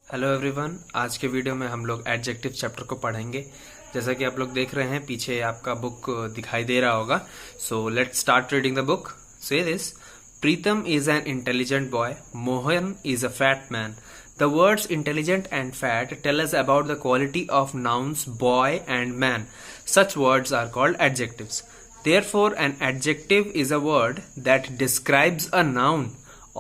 Hello everyone, आज के video में हम लोग एडजेक्टिव चैप्टर को पढ़ेंगे। जैसा कि आप लोग देख रहे हैं, पीछे आपका बुक दिखाई दे रहा होगा। So let's start reading the book. Say this, Pritam is an intelligent boy, Mohan is a fat man. The words intelligent and fat tell us about the quality of nouns boy and man. Such words are called adjectives. Therefore, an adjective is a word that describes a noun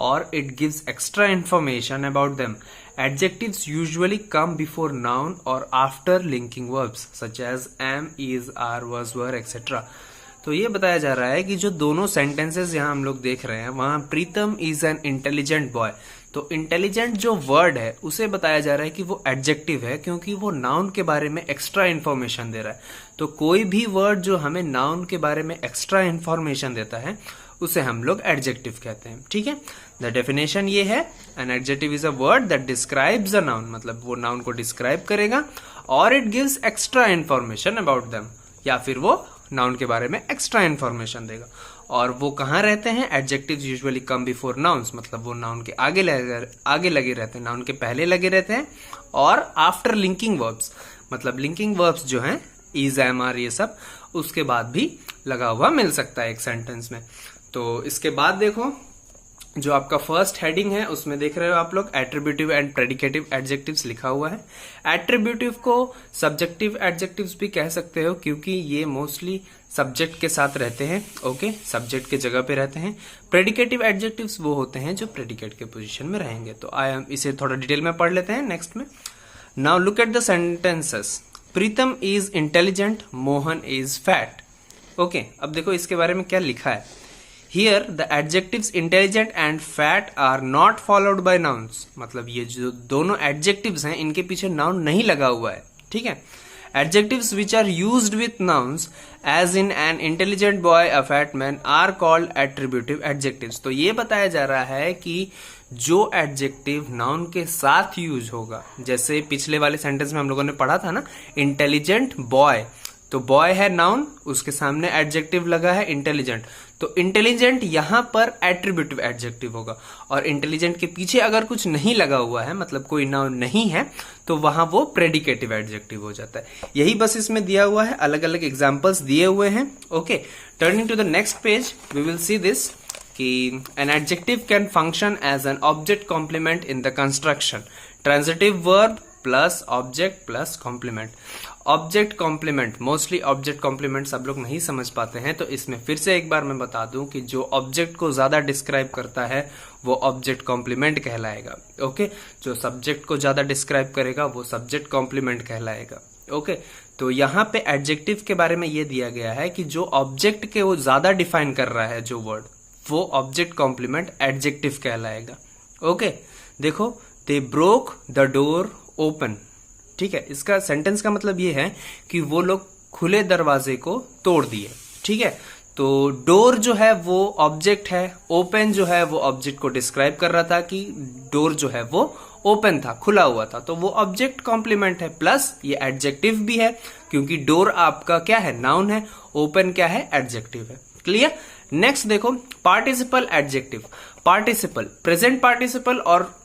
or it gives extra information about them. Adjectives usually come before noun or after linking verbs such as am, is, are, was, were, etc. तो ये बताया जा रहा है कि जो दोनों sentences यहाँ हम लोग देख रहे हैं, वहां प्रीतम इज एन इंटेलिजेंट बॉय, तो इंटेलिजेंट जो वर्ड है उसे बताया जा रहा है कि वो एडजेक्टिव है, क्योंकि वो नाउन के बारे में एक्स्ट्रा इन्फॉर्मेशन दे रहा है। तो कोई भी वर्ड जो हमें नाउन के बारे में एक्स्ट्रा इन्फॉर्मेशन देता है उसे हम लोग एडजेक्टिव कहते हैं। ठीक है, द डेफिनेशन ये है, an adjective is a word that describes a noun, मतलब वो नाउन को डिस्क्राइब करेगा, और it gives extra information about them, या फिर वो नाउन के बारे में एक्स्ट्रा इन्फॉर्मेशन देगा। और वो कहाँ रहते हैं? Adjectives usually come before nouns, मतलब वो नाउन के आगे लगे रहते हैं, नाउन के पहले लगे रहते हैं, और आफ्टर लिंकिंग वर्ब्स, मतलब लिंकिंग वर्ब्स जो हैं इज, एम, आर, ये सब उसके बाद भी लगा हुआ मिल सकता है एक सेंटेंस में। तो इसके बाद देखो, जो आपका फर्स्ट हेडिंग है उसमें देख रहे हो आप लोग, एट्रीब्यूटिव एंड प्रेडिकेटिव एडजेक्टिव्स लिखा हुआ है। एट्रीब्यूटिव को सब्जेक्टिव एडजेक्टिव्स भी कह सकते हो, क्योंकि ये मोस्टली सब्जेक्ट के साथ रहते हैं। ओके, सब्जेक्ट के जगह पे रहते हैं। प्रेडिकेटिव एडजेक्टिव्स वो होते हैं जो प्रेडिकेट के पोजीशन में रहेंगे। तो इसे थोड़ा डिटेल में पढ़ लेते हैं नेक्स्ट में। Now look at the sentences. Pritam is intelligent, Mohan is fat. Okay, अब देखो इसके बारे में क्या लिखा है। Here the adjectives intelligent and fat are not followed by nouns. मतलब ये जो दोनों adjectives हैं इनके पीछे noun नहीं लगा हुआ है। ठीक है, adjectives which are used with nouns as in an intelligent boy, a fat man are called attributive adjectives. तो ये बताया जा रहा है कि जो adjective noun के साथ यूज होगा, जैसे पिछले वाले सेंटेंस में हम लोगों ने पढ़ा था ना, intelligent boy, तो बॉय है नाउन, उसके सामने एडजेक्टिव लगा है इंटेलिजेंट, तो इंटेलिजेंट यहां पर एट्रीब्यूटिव एडजेक्टिव होगा। और इंटेलिजेंट के पीछे अगर कुछ नहीं लगा हुआ है, मतलब कोई नाउन नहीं है, तो वहां वो प्रेडिकेटिव एडजेक्टिव हो जाता है। यही बस इसमें दिया हुआ है, अलग अलग एग्जाम्पल्स दिए हुए हैं। Okay, turning to the next page, we will see this कि an adjective can function as an object complement in the construction. Transitive verb plus object plus complement. Object complement, mostly object complement सब लोग नहीं समझ पाते हैं, तो इसमें फिर से एक बार मैं बता दूं कि जो ऑब्जेक्ट को ज्यादा डिस्क्राइब करता है वो ऑब्जेक्ट कॉम्प्लीमेंट कहलाएगा। ओके, जो सब्जेक्ट को ज्यादा डिस्क्राइब करेगा वो सब्जेक्ट कॉम्प्लीमेंट कहलाएगा। ओके, तो यहाँ पे एडजेक्टिव के बारे में ये दिया गया है कि जो ऑब्जेक्ट के वो ज्यादा डिफाइन कर रहा है जो वर्ड, वो ऑब्जेक्ट कॉम्प्लीमेंट एडजेक्टिव कहलाएगा। ओके, देखो, they broke the door open. ठीक है, इसका सेंटेंस का मतलब ये है कि वो लोग खुले दरवाजे को तोड़ दिए। ठीक है, तो डोर जो है वो ऑब्जेक्ट है, ओपन जो है वो ऑब्जेक्ट को डिस्क्राइब कर रहा था कि डोर जो है वो ओपन था, खुला हुआ था, तो वो ऑब्जेक्ट कॉम्प्लीमेंट है, प्लस ये एडजेक्टिव भी है, क्योंकि डोर आपका क्या है? नाउन है, ओपन क्या है? एडजेक्टिव है। क्लियर? नेक्स्ट देखो, participle adjective. Participle, present participle और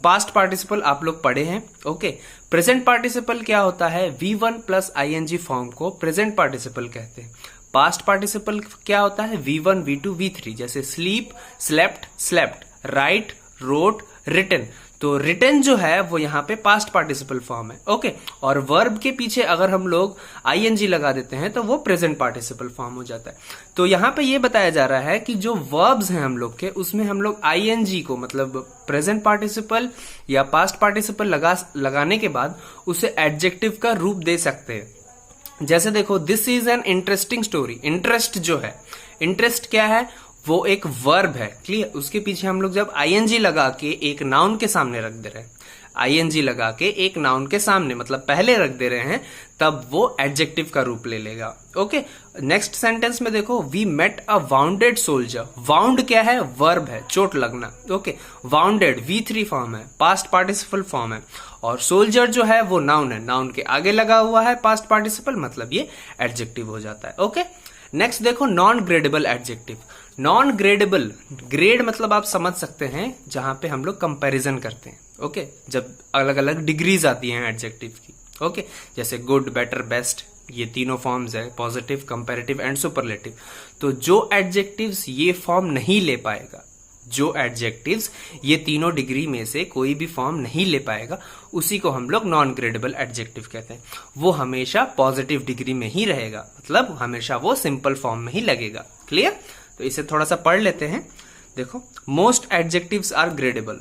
पास्ट पार्टिसिपल आप लोग पढ़े हैं। ओके, प्रेजेंट पार्टिसिपल क्या होता है? V1 प्लस ING फॉर्म को प्रेजेंट पार्टिसिपल कहते हैं। पास्ट पार्टिसिपल क्या होता है? V1, V2, V3, जैसे sleep, slept, slept, write, wrote, written. तो रिटन जो है वो यहाँ पे पास्ट पार्टिसिपल फॉर्म है। ओके, और वर्ब के पीछे अगर हम लोग ING लगा देते हैं तो वो प्रेजेंट पार्टिसिपल फॉर्म हो जाता है। तो यहाँ पे ये बताया जा रहा है कि जो वर्ब्स हैं हम लोग के, उसमें हम लोग ING को, मतलब प्रेजेंट पार्टिसिपल या पास्ट पार्टिसिपल लगाने के बाद उसे एडजेक्टिव का रूप दे सकते हैं। जैसे देखो, this is an interesting story. Interest जो है, इंटरेस्ट क्या है? वो एक वर्ब है। क्लियर? उसके पीछे हम लोग जब ING लगा के एक नाउन के सामने रख दे रहे हैं, ING लगा के एक नाउन के सामने, मतलब पहले रख दे रहे हैं, तब वो एडजेक्टिव का रूप ले लेगा। ओके, नेक्स्ट सेंटेंस में देखो, we met a wounded soldier. Wound क्या है? वर्ब है, चोट लगना। ओके, वाउंडेड V3 फॉर्म है, पास्ट पार्टिसिपल फॉर्म है, और सोल्जर जो है वो नाउन है, नाउन के आगे लगा हुआ है पास्ट पार्टिसिपल, मतलब ये एडजेक्टिव हो जाता है। ओके, नेक्स्ट देखो, non gradable adjective. Non gradable, grade मतलब आप समझ सकते हैं जहां पे हम लोग कंपैरिजन करते हैं, ओके, जब अलग अलग डिग्रीज आती हैं एडजेक्टिव की, ओके, जैसे गुड, बेटर, बेस्ट, ये तीनों फॉर्म्स है, पॉजिटिव, कंपैरेटिव एंड सुपरलेटिव। तो जो एडजेक्टिव्स ये फॉर्म नहीं ले पाएगा, जो एडजेक्टिव्स ये तीनों डिग्री में से कोई भी फॉर्म नहीं ले पाएगा, उसी को हम लोग नॉन ग्रेडेबल एडजेक्टिव कहते हैं। वो हमेशा पॉजिटिव डिग्री में ही रहेगा, मतलब हमेशा वो सिंपल फॉर्म में ही लगेगा। क्लियर? तो इसे थोड़ा सा पढ़ लेते हैं। देखो, most adjectives are gradable,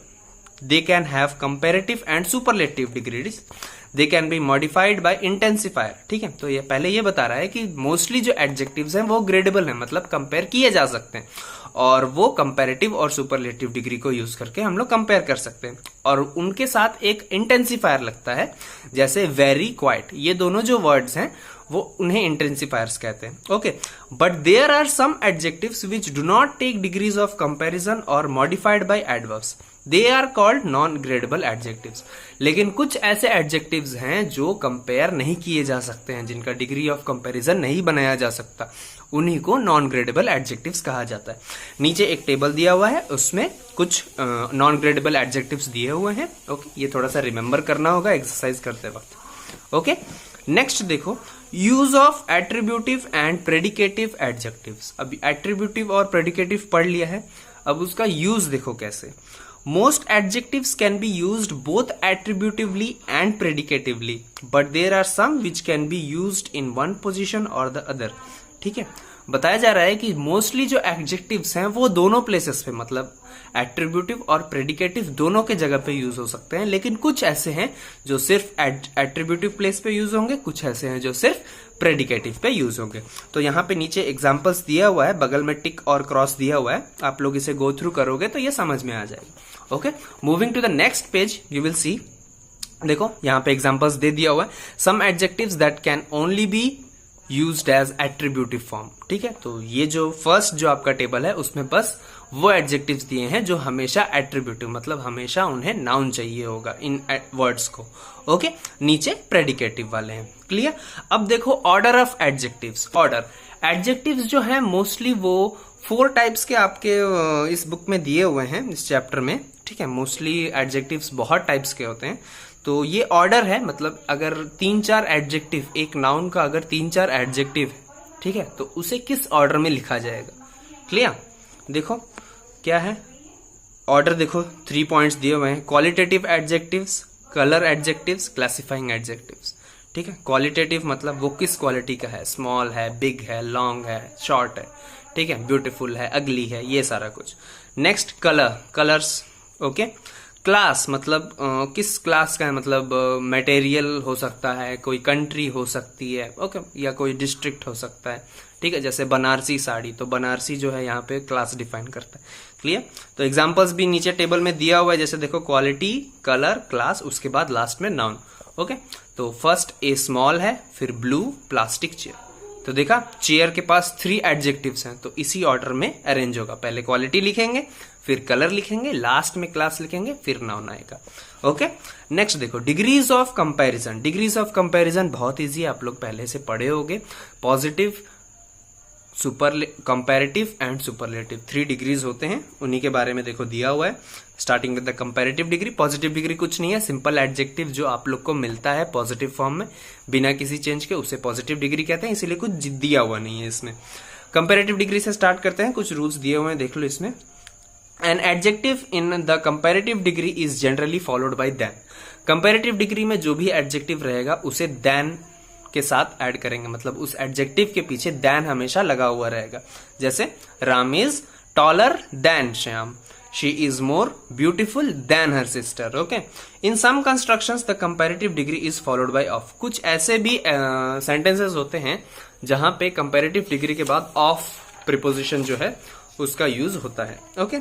they can have comparative and superlative degrees, they can be modified by intensifier. ठीक है, तो ये पहले ये बता रहा है कि मोस्टली जो एडजेक्टिव्स हैं वो ग्रेडेबल हैं, मतलब कंपेयर किए जा सकते हैं, और वो कंपैरेटिव और सुपरलेटिव डिग्री को यूज करके हम लोग कंपेयर कर सकते हैं, और उनके साथ एक इंटेंसिफायर लगता है, जैसे वेरी, क्वाइट, ये दोनों जो वर्ड्स हैं वो उन्हें इंटेंसिफायर्स कहते हैं। Okay, but there are some adjectives which do not take degrees of comparison or modified by adverbs, they are called non gradable adjectives. लेकिन कुछ ऐसे एडजेक्टिव्स हैं जो कंपेयर नहीं किए जा सकते हैं, जिनका डिग्री ऑफ कंपैरिजन नहीं बनाया जा सकता, उन्हीं को नॉन ग्रेडेबल एडजेक्टिव्स कहा जाता है। नीचे एक टेबल दिया हुआ है, उसमें कुछ नॉन ग्रेडेबल एडजेक्टिव्स दिए हुए हैं। ओके, ये थोड़ा सा रिमेंबर करना होगा एक्सरसाइज करते वक्त। ओके, नेक्स्ट देखो, use of attributive and predicative adjectives. अभी एट्रीब्यूटिव और प्रेडिकेटिव पढ़ लिया है, अब उसका यूज देखो कैसे। Most adjectives can be used both attributively and predicatively, but there are some which can be used in one position or the other. ठीक है, बताया जा रहा है कि मोस्टली जो एडजेक्टिव्स हैं वो दोनों प्लेसेस पे, मतलब एट्रीब्यूटिव और प्रेडिकेटिव दोनों के जगह पे यूज हो सकते हैं, लेकिन कुछ ऐसे हैं जो सिर्फ एट्रीब्यूटिव प्लेस पे यूज होंगे, कुछ ऐसे हैं जो सिर्फ प्रेडिकेटिव पे यूज होंगे। तो यहाँ पे नीचे एग्जांपल्स दिया हुआ है, बगल में टिक और क्रॉस दिया हुआ है, आप लोग इसे गो थ्रू करोगे तो ये समझ में आ जाएगी। Okay, moving to the next page, you will see, देखो यहाँ पे एग्जांपल्स दे दिया हुआ है, some adjectives that can only be used as attributive form. ठीक है, तो ये जो फर्स्ट जो आपका टेबल है उसमें बस वो एडजेक्टिव्स दिए हैं जो हमेशा एट्रीब्यूटिव, मतलब हमेशा उन्हें नाउन चाहिए होगा इन वर्ड्स को। ओके, नीचे प्रेडिकेटिव वाले हैं। क्लियर? अब देखो order of adjectives. Order adjectives जो है मोस्टली वो 4 टाइप्स के आपके इस बुक में दिए हुए हैं, इस चैप्टर में। ठीक है, मोस्टली एडजेक्टिव्स बहुत टाइप्स के होते हैं, तो ये ऑर्डर है, मतलब अगर 3-4 एडजेक्टिव, एक नाउन का अगर 3-4 एडजेक्टिव है, ठीक है, तो उसे किस ऑर्डर में लिखा जाएगा। क्लियर? देखो क्या है ऑर्डर, देखो 3 पॉइंट्स दिए हुए हैं, qualitative adjectives, colour adjectives, classifying adjectives. ठीक है, क्वालिटेटिव मतलब वो किस क्वालिटी का है, स्मॉल है, बिग है, लॉन्ग है, शॉर्ट है, ठीक है, ब्यूटीफुल है, अगली है, ये सारा कुछ। Next colour, colours. Okay, class मतलब किस क्लास का है, मतलब मटेरियल हो सकता है, कोई कंट्री हो सकती है, ओके, या कोई डिस्ट्रिक्ट हो सकता है। ठीक है, जैसे बनारसी साड़ी, तो बनारसी जो है यहाँ पे क्लास डिफाइन करता है। क्लियर? तो एग्जांपल्स भी नीचे टेबल में दिया हुआ है, जैसे देखो क्वालिटी, कलर, क्लास, उसके बाद लास्ट में नाउन। ओके, तो फर्स्ट ए स्मॉल है, फिर ब्लू, प्लास्टिक चेयर। तो देखा, चेयर के पास 3 एडजेक्टिव्स हैं, तो इसी ऑर्डर में अरेंज होगा, पहले क्वालिटी लिखेंगे, फिर कलर लिखेंगे, लास्ट में क्लास लिखेंगे, फिर नाउन आएगा। ओके, नेक्स्ट देखो degrees of comparison. Degrees of comparison बहुत इजी, आप लोग पहले से पढ़े होंगे। Positive, comparative and superlative, 3 degrees होते हैं, उन्हीं के बारे में देखो दिया हुआ है। Starting with the comparative degree. Positive degree कुछ नहीं है, सिंपल एडजेक्टिव जो आप लोग को मिलता है पॉजिटिव फॉर्म में बिना किसी चेंज के, उसे पॉजिटिव डिग्री कहते हैं, इसीलिए कुछ दिया हुआ नहीं है इसमें। कंपैरेटिव डिग्री से स्टार्ट करते हैं, कुछ रूल्स दिए हुए हैं, देख लो इसमें। An adjective in the comparative degree is generally followed by than. Comparative degree में जो भी एडजेक्टिव रहेगा उसे than के साथ ऐड करेंगे, मतलब उस एडजेक्टिव के पीछे than हमेशा लगा हुआ रहेगा। जैसे Ram is taller than Shyam, she is more beautiful than her sister. Okay, in some constructions the comparative degree is followed by of. कुछ ऐसे भी सेंटेंसेस होते हैं जहां पे कंपैरेटिव डिग्री के बाद ऑफ प्रीपोजिशन जो है उसका यूज होता है। ओके,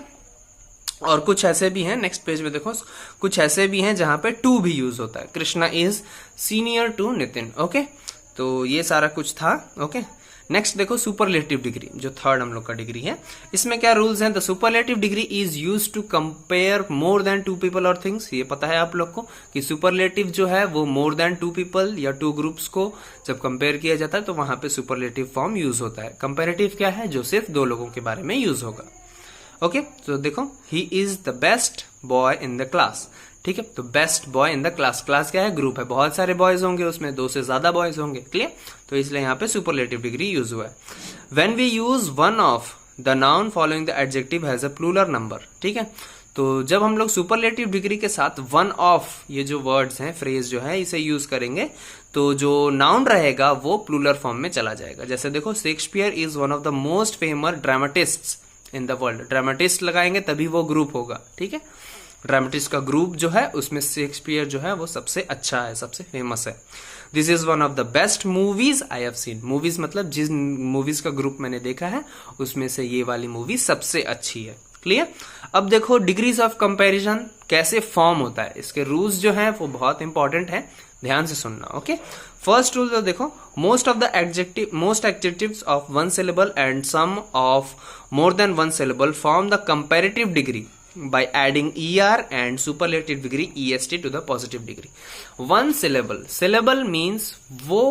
और कुछ ऐसे भी हैं, नेक्स्ट पेज में देखो, कुछ ऐसे भी हैं जहां पे टू भी यूज होता है। Krishna is senior to Nitin. Okay, तो ये सारा कुछ था। ओके, नेक्स्ट देखो सुपरलेटिव डिग्री, जो थर्ड हम लोग का डिग्री है, इसमें क्या रूल्स हैं? The superlative degree is used to compare more than two people और थिंग्स। ये पता है आप लोग को कि सुपरलेटिव जो है वो मोर देन टू पीपल या टू ग्रुप्स को जब कंपेयर किया जाता है तो वहां पे सुपरलेटिव फॉर्म यूज होता है। कंपेरेटिव क्या है? जो सिर्फ दो लोगों के बारे में यूज होगा। ओके, तो देखो he is the best boy in the class. ठीक है, तो best boy in the class, class क्या है? ग्रुप है, बहुत सारे बॉयज होंगे उसमें, दो से ज्यादा बॉयज होंगे। क्लियर? तो इसलिए यहाँ पे सुपरलेटिव डिग्री यूज हुआ है। When we use one of the noun following the adjective has a plural number. ठीक है, तो जब हम लोग सुपरलेटिव डिग्री के साथ वन ऑफ, ये जो वर्ड्स हैं, फ्रेज जो है, इसे यूज करेंगे तो जो नाउन रहेगा वो प्लूरल फॉर्म में चला जाएगा। जैसे देखो, Shakespeare is one of the most famous dramatists in the world. Dramatist लगाएंगे तभी वो ग्रुप होगा। ठीक है, ड्रामेटिस्ट का ग्रुप जो है उसमें शेक्सपियर जो है वो सबसे अच्छा है, सबसे फेमस है। This is one of the best movies I have seen. Movies मतलब जिस मूवीज का ग्रुप मैंने देखा है उसमें से ये वाली मूवी सबसे अच्छी है। क्लियर? अब देखो डिग्रीज ऑफ कंपैरिजन कैसे फॉर्म होता है, इसके रूल्स जो हैं वो बहुत इंपॉर्टेंट है, ध्यान से सुनना। ओके, फर्स्ट रूल तो देखो, most adjectives of one syllable and some of more than one syllable form the comparative degree by adding er and superlative degree est to the positive degree. One syllable means वो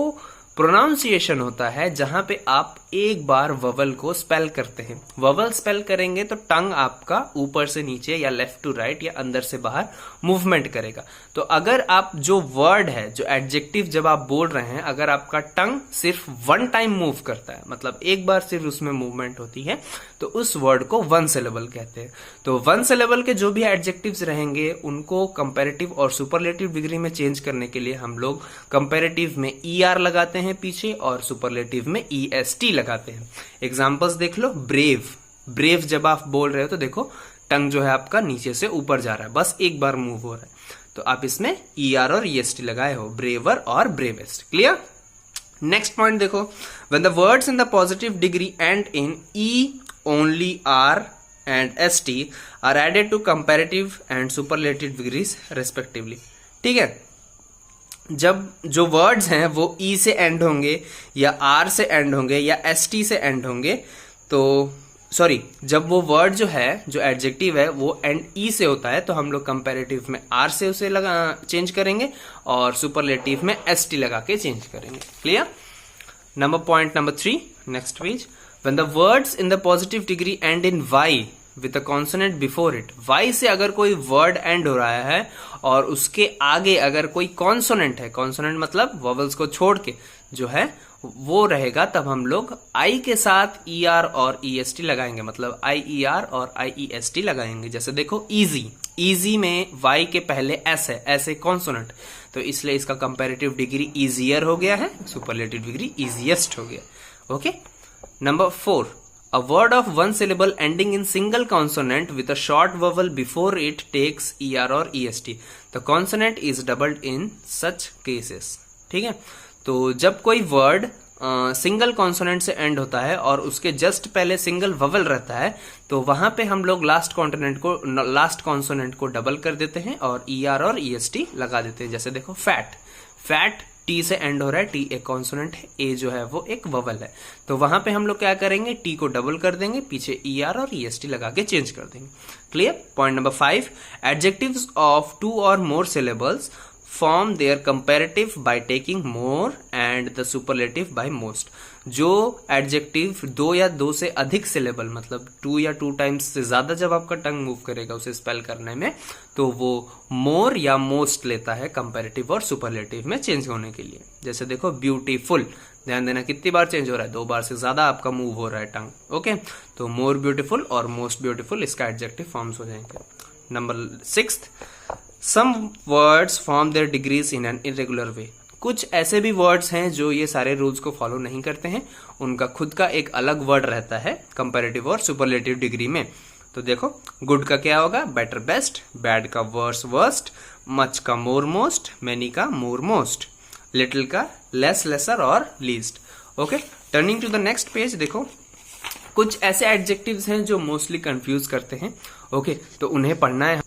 pronunciation होता है जहां पे आप एक बार ववल को spell करते हैं। ववल स्पेल करेंगे तो टंग आपका ऊपर से नीचे या लेफ्ट टू राइट या अंदर से बाहर मूवमेंट करेगा। तो अगर आप जो वर्ड है, जो एडजेक्टिव जब आप बोल रहे हैं, अगर आपका टंग सिर्फ वन टाइम मूव करता है, मतलब एक बार सिर्फ उसमें मूवमेंट होती है, तो उस वर्ड को वन सिलेबल कहते हैं। तो वन सिलेबल के जो भी एडजेक्टिव्स रहेंगे उनको कंपैरेटिव और सुपरलेटिव डिग्री में चेंज करने के लिए हम लोग कंपैरेटिव में er लगाते हैं पीछे और सुपरलेटिव में est लगाते हैं। एग्जांपल्स देख लो, ब्रेव जब आप बोल रहे हो तो देखो टंग जो है आपका नीचे से ऊपर जा रहा है, बस एक बार मूव हो रहा है, तो आप इसमें er और est लगाए हो, ब्रेवर और ब्रेवेस्ट। क्लियर? नेक्स्ट पॉइंट देखो, when the words in the positive degree end in E only R and st are added to comparative and superlative degrees respectively. ठीक है, जब जो वर्ड्स हैं वो ई से एंड होंगे या आर से एंड होंगे या st से एंड होंगे, तो सॉरी, जब वो वर्ड जो है, जो एडजेक्टिव है, वो एंड ई से होता है तो हम लोग कंपैरेटिव में आर से उसे चेंज करेंगे और सुपरलेटिव में st लगा के चेंज करेंगे। Clear? Point number 3, next page. When the words in the positive degree end in y with a consonant before it, y से अगर कोई वर्ड एंड हो रहा है और उसके आगे अगर कोई कॉन्सोनेंट है, कॉन्सोनेंट मतलब वोवेल्स को छोड़ के जो है वो रहेगा, तब हम लोग आई के साथ er और est लगाएंगे, मतलब IER और IEST लगाएंगे। जैसे देखो इजी में y के पहले s है, s है कॉन्सोनेंट, तो इसलिए इसका कंपैरेटिव डिग्री ईजियर हो गया है, सुपरलेटिव डिग्री ईजिएस्ट हो गया। Okay, number 4, a word of one syllable ending in single consonant with a short vowel before it takes er or est. The consonant is doubled in such cases. ठीक है, तो जब कोई word single consonant से and होता है और उसके जस्ट पहले सिंगल ववल रहता है, तो वहां पे हम लोग लास्ट कॉन्सोनेंट को डबल कर देते हैं और er और est लगा देते हैं। जैसे देखो फैट टी से एंड हो रहा है, टी एक कॉन्सोनेंट है, ए जो है वो एक ववल है, तो वहां पे हम लोग क्या करेंगे, टी को डबल कर देंगे, पीछे er और est लगा के चेंज कर देंगे। Clear? Point number 5, adjectives of 2 or more syllables form their comparative by taking more and the superlative by most. जो एडजेक्टिव 2 या 2 से अधिक सिलेबल, मतलब 2 या 2 टाइम्स से ज्यादा जब आपका टंग मूव करेगा उसे स्पेल करने में, तो वो मोर या मोस्ट लेता है कंपैरेटिव और सुपरलेटिव में चेंज होने के लिए। जैसे देखो ब्यूटीफुल, ध्यान देना कितनी बार चेंज हो रहा है, 2 बार से ज्यादा आपका मूव हो रहा है टंग। ओके, तो मोर ब्यूटीफुल और मोस्ट ब्यूटीफुल इसका एडजेक्टिव फॉर्म्स हो जाएंगे। Number 6, some words form their degrees in an irregular way. कुछ ऐसे भी वर्ड्स हैं जो ये सारे रूल्स को फॉलो नहीं करते हैं, उनका खुद का एक अलग वर्ड रहता है कंपैरेटिव और सुपरलेटिव डिग्री में। तो देखो, गुड का क्या होगा, बेटर बेस्ट, बैड का वर्स वर्स्ट, मच का मोर मोस्ट, मैनी का मोर मोस्ट, लिटिल का लेस लेसर और least. Okay, turning to the next page, देखो कुछ ऐसे एडजेक्टिव्स हैं जो मोस्टली कंफ्यूज करते हैं। ओके, तो उन्हें पढ़ना है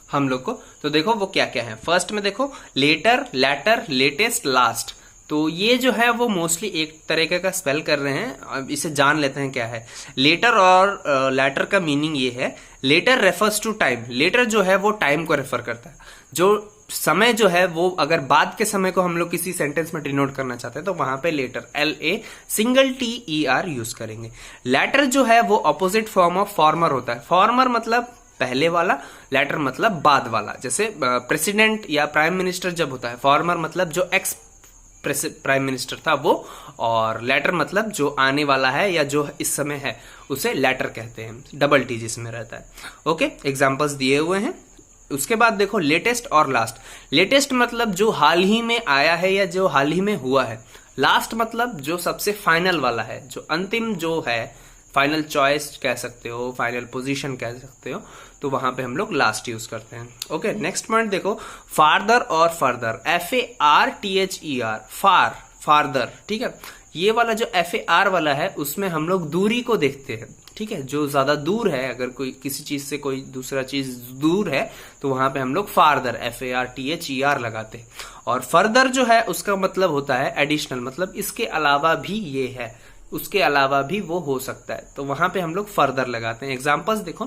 हम लोग को। तो देखो वो क्या क्या है। फर्स्ट में देखो लेटर, लैटर, लेटेस्ट, लास्ट। तो ये जो है वो मोस्टली एक तरीके का स्पेल कर रहे हैं, अब इसे जान लेते हैं क्या है। लेटर और लेटर का मीनिंग ये है, later refers to time. Later जो है वो टाइम को रेफर करता है, जो समय जो है वो अगर बाद के समय को हम लोग किसी सेंटेंस में डिनोट करना चाहते हैं तो वहां पे लेटर LATER यूज करेंगे। लेटर जो है वो अपोजिट फॉर्म ऑफ फॉर्मर होता है। फॉर्मर मतलब पहले वाला, लेटर मतलब बाद वाला। जैसे प्रेसिडेंट या प्राइम मिनिस्टर जब होता है, फॉर्मर मतलब जो एक्स प्राइम मिनिस्टर था वो, और लेटर मतलब जो आने वाला है या जो इस समय है उसे लेटर कहते हैं, डबल टी जिसमें रहता है। ओके, एग्जांपल्स दिए हुए हैं। उसके बाद देखो लेटेस्ट और लास्ट। लेटेस्ट मतलब जो हाल ही में आया है या जो हाल ही में हुआ है। लास्ट मतलब जो सबसे फाइनल वाला है, जो अंतिम जो है, फाइनल चॉइस कह सकते हो, फाइनल पोजीशन कह सकते हो, तो वहां पे हम लोग लास्ट यूज करते हैं। ओके, नेक्स्ट पॉइंट देखो, फार्दर और फर्दर। FARTHER, फार, फार्दर, ठीक है। ये वाला जो FAR वाला है उसमें हम लोग दूरी को देखते हैं, ठीक है। जो ज्यादा दूर है, अगर कोई किसी चीज से कोई दूसरा चीज दूर है तो वहां पे हम लोग फार्दर FARTHER लगाते हैं। और फर्दर जो है उसका मतलब होता है एडिशनल, मतलब इसके अलावा भी ये है, उसके अलावा भी वो हो सकता है, तो वहां पे हम लोग फर्दर लगाते हैं। एग्जांपल्स देखो,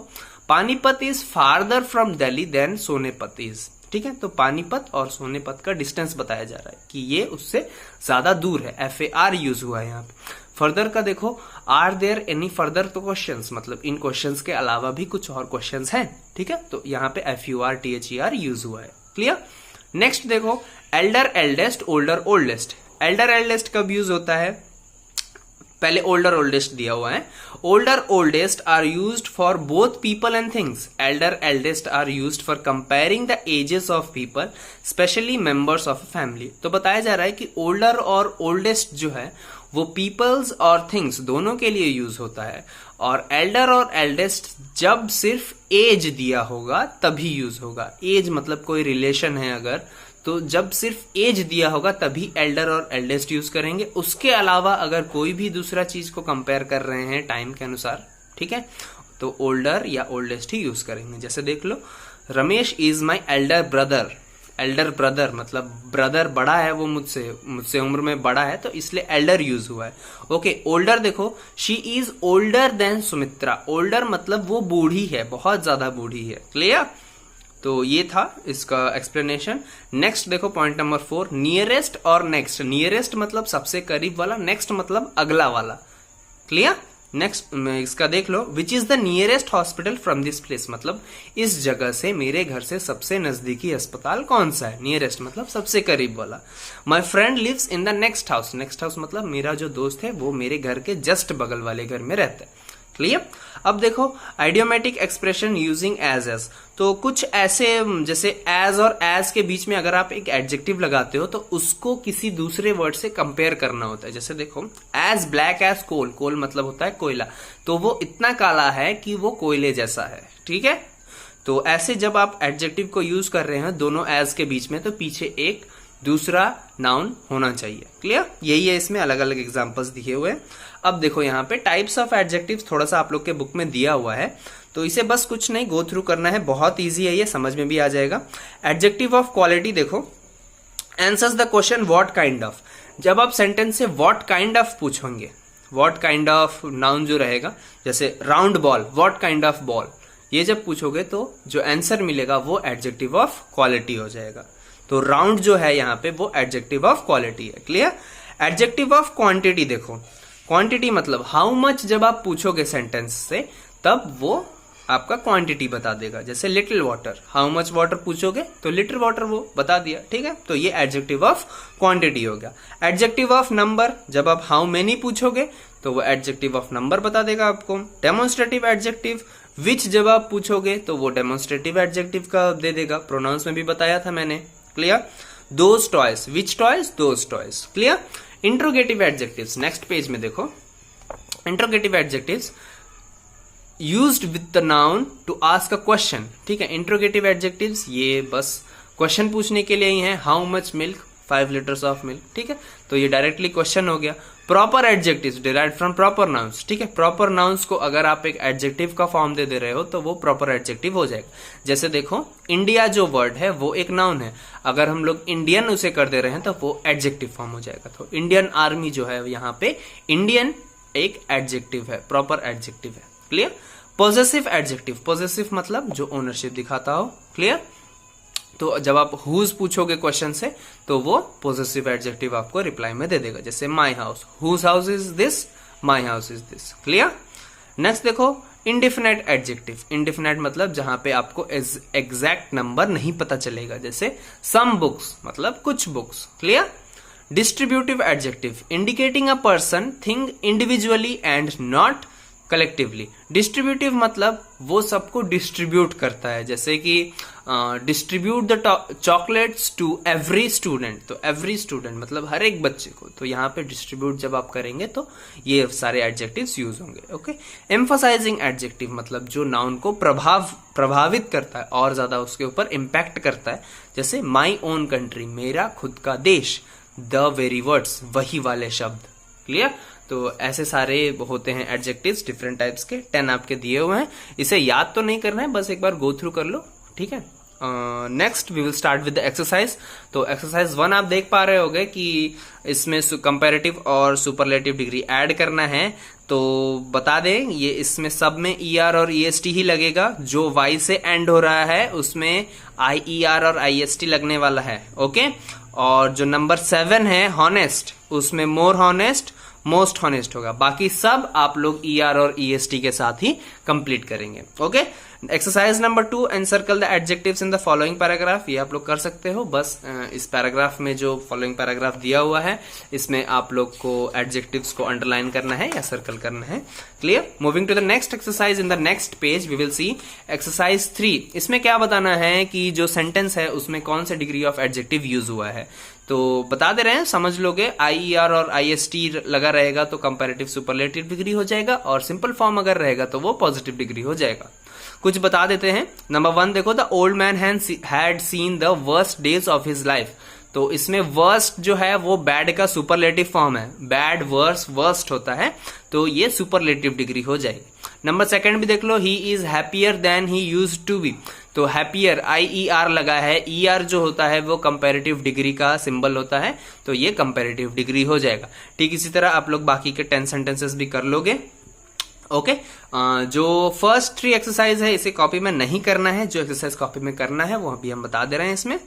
Panipat is farther from Delhi than Sonepat is, ठीक है। तो पानीपत और सोनेपत का डिस्टेंस बताया जा रहा है कि ये उससे ज्यादा दूर है, FAR यूज हुआ है यहाँ पे। फर्दर का देखो, आर देयर एनी फर्दर तो क्वेश्चंस, मतलब इन क्वेश्चंस के अलावा भी कुछ और क्वेश्चंस हैं, ठीक है। तो यहाँ पे FURTHER यूज हुआ है। क्लियर। नेक्स्ट देखो, eldest, older, oldest, elder. Eldest एल्डेस्ट कब यूज होता है? पहले ओल्डर ओल्डेस्ट दिया हुआ है। Older oldest are used for both people and things. Elder eldest are used for comparing the ages of people, especially members of a family. तो बताया जा रहा है कि ओल्डर और ओल्डेस्ट जो है वो पीपल्स और थिंग्स दोनों के लिए यूज होता है, और एल्डर और एल्डेस्ट जब सिर्फ एज दिया होगा तभी यूज होगा। एज मतलब कोई रिलेशन है अगर, तो जब सिर्फ एज दिया होगा तभी एल्डर और एल्डेस्ट यूज करेंगे। उसके अलावा अगर कोई भी दूसरा चीज को कंपेयर कर रहे हैं टाइम के अनुसार, ठीक है, तो ओल्डर या ओल्डेस्ट ही यूज करेंगे। जैसे देख लो, Ramesh is my elder brother. Elder brother मतलब ब्रदर बड़ा है, वो मुझसे उम्र में बड़ा है, तो इसलिए एल्डर यूज हुआ है। ओके, ओल्डर देखो, she is older than Sumitra. Older मतलब वो बूढ़ी है, बहुत ज्यादा बूढ़ी है। क्लियर। तो ये था इसका एक्सप्लेनेशन। नेक्स्ट देखो पॉइंट नंबर 4, नियरेस्ट और नेक्स्ट। नियरेस्ट मतलब सबसे करीब वाला, नेक्स्ट मतलब अगला वाला। क्लियर। नेक्स्ट इसका देख लो, which is the nearest hospital from this place, मतलब इस जगह से, मेरे घर से सबसे नजदीकी अस्पताल कौन सा है। नियरेस्ट मतलब सबसे करीब वाला। My friend lives in the next house. Next house मतलब मेरा जो दोस्त है वो मेरे घर के जस्ट बगल वाले घर में रहता है। क्लियर। अब देखो, idiomatic expression using as as. तो कुछ ऐसे, जैसे एज और एज के बीच में अगर आप एक एडजेक्टिव लगाते हो तो उसको किसी दूसरे वर्ड से कंपेयर करना होता है। जैसे देखो, एज ब्लैक एज कोल। कोल मतलब होता है कोयला, तो वो इतना काला है कि वो कोयले जैसा है, ठीक है। तो ऐसे जब आप एडजेक्टिव को यूज कर रहे हैं दोनों एज के बीच में, तो पीछे एक दूसरा नाउन होना चाहिए। क्लियर। यही है, इसमें अलग अलग एग्जांपल्स दिए हुए हैं। अब देखो यहाँ पे टाइप्स ऑफ एडजेक्टिव्स थोड़ा सा आप लोग के बुक में दिया हुआ है, तो इसे बस कुछ नहीं गो थ्रू करना है, बहुत इजी है, ये समझ में भी आ जाएगा। एडजेक्टिव ऑफ क्वालिटी देखो, answers the question what kind of. जब आप सेंटेंस से व्हाट काइंड ऑफ पूछोगे, व्हाट काइंड ऑफ नाउन जो रहेगा, जैसे round ball, what kind of ball, ये जब पूछोगे तो जो आंसर मिलेगा वो एडजेक्टिव ऑफ क्वालिटी हो जाएगा। तो राउंड जो है यहाँ पे वो एडजेक्टिव ऑफ क्वालिटी है। क्लियर। एडजेक्टिव ऑफ क्वांटिटी देखो, क्वांटिटी मतलब हाउ मच जब आप पूछोगे सेंटेंस से तब वो आपका क्वांटिटी बता देगा। जैसे little water, how much water पूछोगे तो लिटिल वाटर वो बता दिया, ठीक है। तो ये एडजेक्टिव ऑफ क्वांटिटी हो गया। एडजेक्टिव ऑफ नंबर, जब आप हाउ मेनी पूछोगे तो वो एडजेक्टिव ऑफ नंबर बता देगा आपको। डेमोन्स्ट्रेटिव एडजेक्टिव, विच जब आप पूछोगे तो वो डेमोन्स्ट्रेटिव एडजेक्टिव का दे देगा, प्रोनाउंस में भी बताया था मैंने। Clear. Those toys, which toys, those toys. Clear. Interrogative adjectives, next page में देखो, interrogative adjectives used with the noun to ask a question, ठीक है। इंट्रोगेटिव एडजेक्टिव्स ये बस क्वेश्चन पूछने के लिए ही है। How much milk, 5 litres of milk, ठीक है। तो ये डायरेक्टली क्वेश्चन हो गया। Proper adjectives derived from proper nouns, ठीक है। प्रॉपर नाउन्स को अगर आप एक एडजेक्टिव का फॉर्म दे रहे हो तो वो प्रॉपर एडजेक्टिव हो जाएगा। जैसे देखो, इंडिया जो वर्ड है वो एक नाउन है, अगर हम लोग इंडियन उसे कर दे रहे हैं तो वो एडजेक्टिव फॉर्म हो जाएगा। तो इंडियन आर्मी जो है यहाँ पे इंडियन एक एडजेक्टिव है, प्रॉपर एडजेक्टिव है। क्लियर। पॉजेसिव एडजेक्टिव, पॉजेसिव मतलब जो ओनरशिप दिखाता हो। क्लियर। तो जब आप हुज पूछोगे क्वेश्चन से तो वो पॉजेसिव एडजेक्टिव आपको रिप्लाई में दे देगा। जैसे my house, whose house is this, my house is this. Clear. Next देखो, इंडिफिनेट एडजेक्टिव। इंडिफिनेट मतलब जहां पे आपको एग्जैक्ट नंबर नहीं पता चलेगा। जैसे सम बुक्स मतलब कुछ books. Clear. Distributive adjective, indicating a person thing individually and not collectively. Distributive मतलब वो सबको डिस्ट्रीब्यूट करता है, जैसे कि distribute the chocolates to every student. तो एवरी स्टूडेंट मतलब हर एक बच्चे को। तो यहाँ पे डिस्ट्रीब्यूट जब आप करेंगे तो ये सारे एडजेक्टिव्स यूज होंगे। ओके। एम्फसाइजिंग एडजेक्टिव मतलब जो नाउन को प्रभावित करता है और ज्यादा उसके ऊपर इम्पैक्ट करता है। जैसे माई ओन कंट्री, मेरा खुद का देश। द वेरी वर्ड्स, वही वाले शब्द। क्लियर। तो ऐसे सारे होते हैं एडजेक्टिव्स डिफरेंट टाइप्स के। 10 आपके दिए हुए हैं, इसे याद तो नहीं करना है, बस एक बार गो थ्रू कर लो। ठीक है। Next we will start with the exercise. तो एक्सरसाइज 1 आप देख पा रहे होगे कि इसमें कंपैरेटिव और सुपरलेटिव डिग्री ऐड करना है। तो बता दें, ये इसमें सब में ER और EST ही लगेगा। जो Y से एंड हो रहा है उसमें IER और IST लगने वाला है। ओके। और जो नंबर 7 है हॉनेस्ट, उसमें मोर हॉनेस्ट, मोस्ट हॉनेस्ट होगा। बाकी सब आप लोग ER और EST के साथ ही कंप्लीट करेंगे। Okay. Exercise number 2, encircle the adjectives in the following paragraph. ये आप लोग कर सकते हो। बस इस पैराग्राफ में जो फॉलोइंग पैराग्राफ दिया हुआ है इसमें आप लोग को एडजेक्टिव्स को अंडरलाइन करना है या सर्कल करना है। Clear. Moving to the next exercise in the next page we will see exercise 3। इसमें क्या बताना है कि जो सेंटेंस है उसमें कौन सा डिग्री ऑफ एडजेक्टिव यूज हुआ है। तो बता दे रहे हैं, समझ लोगे। IER और IST लगा रहेगा तो कंपैरेटिव सुपरलेटिव डिग्री हो जाएगा, और सिंपल फॉर्म अगर रहेगा तो वो पॉजिटिव डिग्री हो जाएगा। कुछ बता देते हैं। नंबर 1 देखो, the old man had seen the worst days of his life. तो इसमें वर्स्ट जो है वो बैड का सुपरलेटिव फॉर्म है। बैड, वर्स, वर्स्ट होता है, तो ये सुपरलेटिव डिग्री हो जाएगी। नंबर 2 भी देख लो, he is happier than he used to be. तो हैप्पियर IER लगा है। ER जो होता है वो कंपैरेटिव डिग्री का सिंबल होता है, तो ये कंपैरेटिव डिग्री हो जाएगा। ठीक इसी तरह आप लोग बाकी के 10 सेंटेंसेस भी कर लोगे। ओके। जो फर्स्ट 3 एक्सरसाइज है इसे कॉपी में नहीं करना है, जो एक्सरसाइज कॉपी में करना है वो अभी हम बता दे रहे हैं इसमें।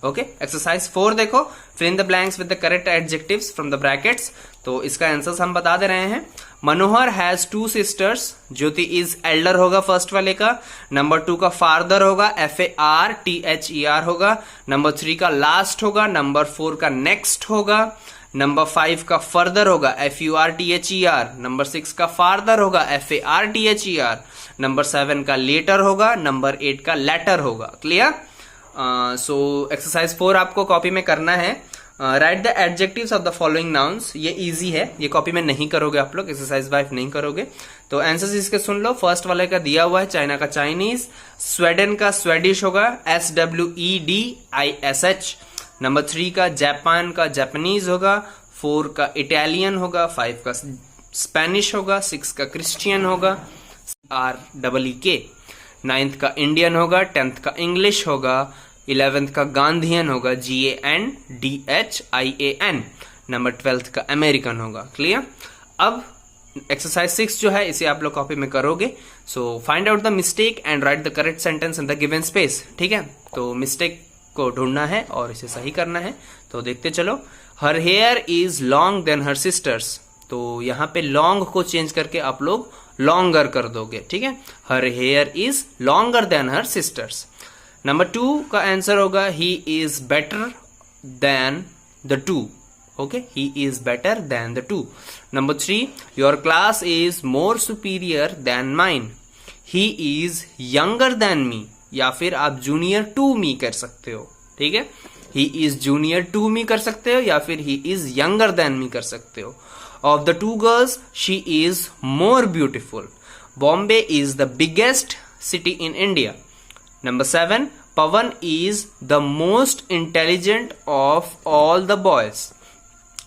ओके। एक्सरसाइज 4 देखो, fill in the blanks with the correct adjectives from the brackets. तो इसका आंसर हम बता दे रहे हैं। Manohar has 2 sisters. Jyoti is elder होगा फर्स्ट वाले का। नंबर 2 का फादर होगा, FARTHER होगा। नंबर 3 का लास्ट होगा। नंबर 4 का नेक्स्ट होगा। नंबर 5 का फर्दर होगा, FURTHER। नंबर 6 का फार्दर होगा, FARTHER। नंबर 7 का लेटर होगा। नंबर 8 का लेटर होगा। क्लियर। सो एक्सरसाइज 4 आपको कॉपी में करना है। Right the adjectives of the following nouns. ये इजी है, ये कॉपी में नहीं करोगे आप लोग, एक्सरसाइज 5 नहीं करोगे। तो आंसर्स इसके सुन लो। फर्स्ट वाले का दिया हुआ है, चाइना का चाइनीज, स्वीडन का स्वेडिश होगा, SWEDISH। नंबर 3 का जापान का जापानीज होगा। 4 का इटालियन होगा। 5 का स्पेनिश होगा। 6 का क्रिश्चियन होगा, REEK। 9th का इंडियन होगा। 10th का इंग्लिश होगा। 11th का गांधीयन होगा, GANDHIAN। नंबर 12th का अमेरिकन होगा। क्लियर। अब एक्सरसाइज 6 जो है इसे आप लोग कॉपी में करोगे। So find out the mistake and right the correct sentence in the given space. ठीक है। तो मिस्टेक को ढूंढना है और इसे सही करना है। तो देखते चलो। Her hair is long than her sisters. तो यहां पे लॉन्ग को चेंज करके आप लोग लॉन्गर कर दोगे। ठीक है। हर hair is longer than her sisters. Number 2 का आंसर होगा, he is better than the 2। Okay. He is better than the 2। Number 3, your class is more superior then mine. He is younger than मी, या फिर आप junior to me कर सकते हो। ठीक है। He is junior to me कर सकते हो, या फिर he is younger than me कर सकते हो। Of the 2 girls she is more beautiful. Bombay is the biggest city in India. Number 7, Pavan is the most intelligent of all the boys.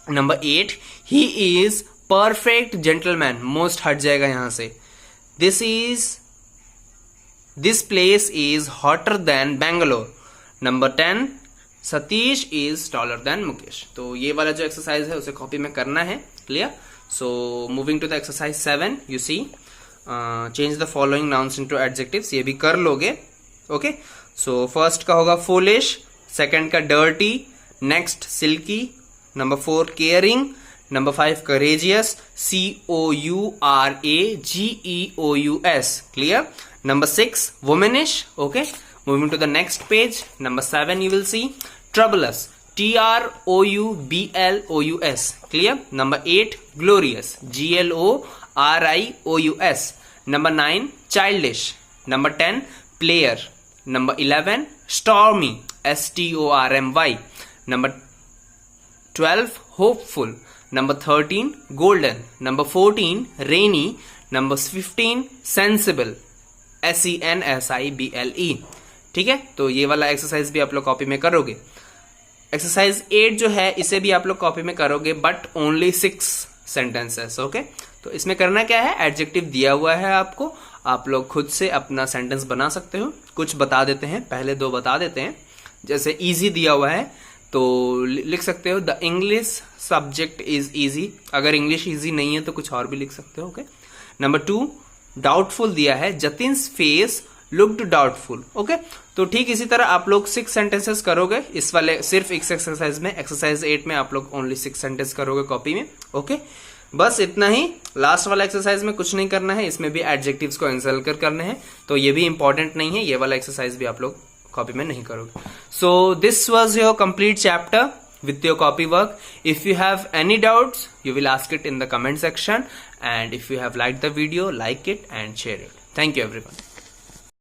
Number 8, he is perfect gentleman, most हट जाएगा यहां से। This place is hotter than Bangalore. Number 10, Satish is taller than Mukesh. तो ये वाला जो exercise है उसे कॉपी में करना है, clear. So moving to the exercise 7, you see change the following nouns into adjectives, ये भी कर लोगे, ओके। सो फर्स्ट का होगा फूलिश, सेकंड का dirty, next silky, number 4 caring, number 5 courageous, COURAGEOUS, clear. Number 6, womanish, okay. Moving to the next page, number 7, you will see troublous, TROUBLOUS, clear. Number 8, glorious, GLORIOUS. Number 9, childish. Number 10, player. Number 11, stormy, STORMY. Number 12, hopeful. Number 13, golden. Number 14, rainy. Number 15, sensible, SENSIBLE, ठीक है। तो ये वाला exercise भी आप लोग copy में करोगे। एक्सरसाइज 8 जो है इसे भी आप लोग कॉपी में करोगे, बट ओनली 6 सेंटेंसेस, ओके। तो इसमें करना क्या है, एडजेक्टिव दिया हुआ है आपको, आप लोग खुद से अपना सेंटेंस बना सकते हो। कुछ बता देते हैं, पहले 2 बता देते हैं। जैसे इजी दिया हुआ है तो लिख सकते हो the English subject is easy. अगर इंग्लिश इजी नहीं है तो कुछ और भी लिख सकते हो, ओके। नंबर 2, डाउटफुल दिया है, जतिन्स फेस लुक्ड डाउटफुल, ओके। तो ठीक इसी तरह आप लोग 6 सेंटेंसेस करोगे इस वाले सिर्फ इस एक्सरसाइज में। एक्सरसाइज 8 में आप लोग ओनली 6 सेंटेंस करोगे कॉपी में, ओके। बस इतना ही। लास्ट वाला एक्सरसाइज में कुछ नहीं करना है, इसमें भी एडजेक्टिव्स को एंसल्कर करने हैं, तो ये भी इंपॉर्टेंट नहीं है। ये वाला एक्सरसाइज भी आप लोग कॉपी में नहीं करोगे। So this was your complete chapter with your copy work. If you have any doubts, you will ask it in the comment section, and if you have liked the video, like it and share it. Thank you everyone.